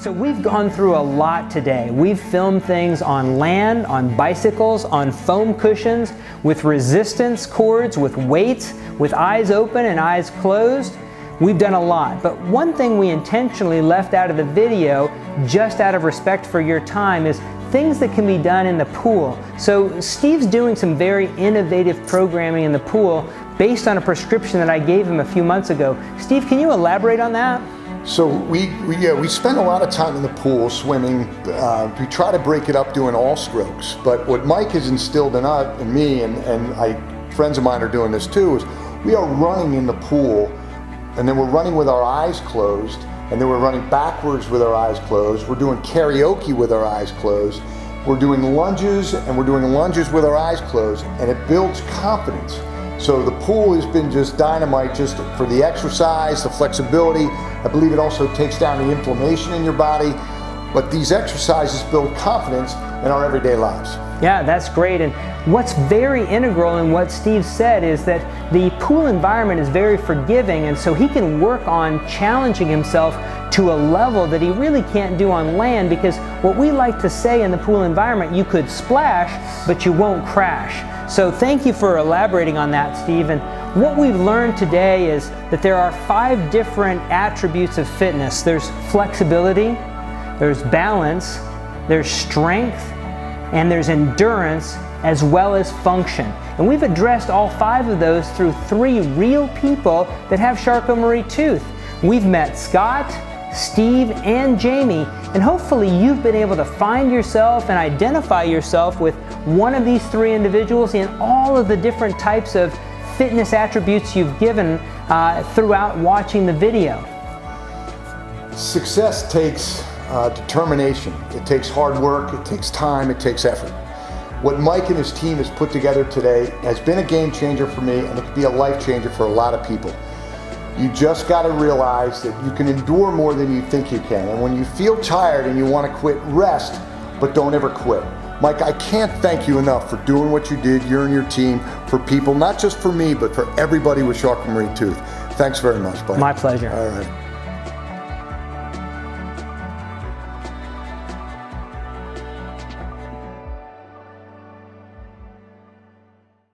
So we've gone through a lot today. We've filmed things on land, on bicycles, on foam cushions, with resistance cords, with weights, with eyes open and eyes closed. We've done a lot, but one thing we intentionally left out of the video, just out of respect for your time, is things that can be done in the pool. So Steve's doing some very innovative programming in the pool based on a prescription that I gave him a few months ago. Steve, can you elaborate on that? So we spend a lot of time in the pool swimming. We try to break it up doing all strokes, but what Mike has instilled in me, and friends of mine are doing this too, is we are running in the pool, and then we're running with our eyes closed, and then we're running backwards with our eyes closed. We're doing karaoke with our eyes closed. We're doing lunges, and we're doing lunges with our eyes closed, and it builds confidence. So the pool has been just dynamite just for the exercise, the flexibility. I believe it also takes down the inflammation in your body. But these exercises build confidence in our everyday lives. Yeah, that's great. And what's very integral in what Steve said is that the pool environment is very forgiving, and so he can work on challenging himself to a level that he really can't do on land, because what we like to say in the pool environment, you could splash, but you won't crash. So thank you for elaborating on that, Steve. And what we've learned today is that there are 5 different attributes of fitness. There's flexibility, there's balance, there's strength, and there's endurance, as well as function. And we've addressed all 5 of those through 3 real people that have Charcot-Marie-Tooth. We've met Scott, Steve, and Jamie, and hopefully you've been able to find yourself and identify yourself with one of these 3 individuals in all of the different types of fitness attributes you've given throughout watching the video. Success takes determination. It takes hard work, it takes time, it takes effort. What Mike and his team has put together today has been a game changer for me, and it could be a life changer for a lot of people. You just got to realize that you can endure more than you think you can. And when you feel tired and you want to quit, rest, but don't ever quit. Mike, I can't thank you enough for doing what you did, you and your team, for people, not just for me, but for everybody with Charcot-Marie-Tooth. Thanks very much, buddy. My pleasure. All right.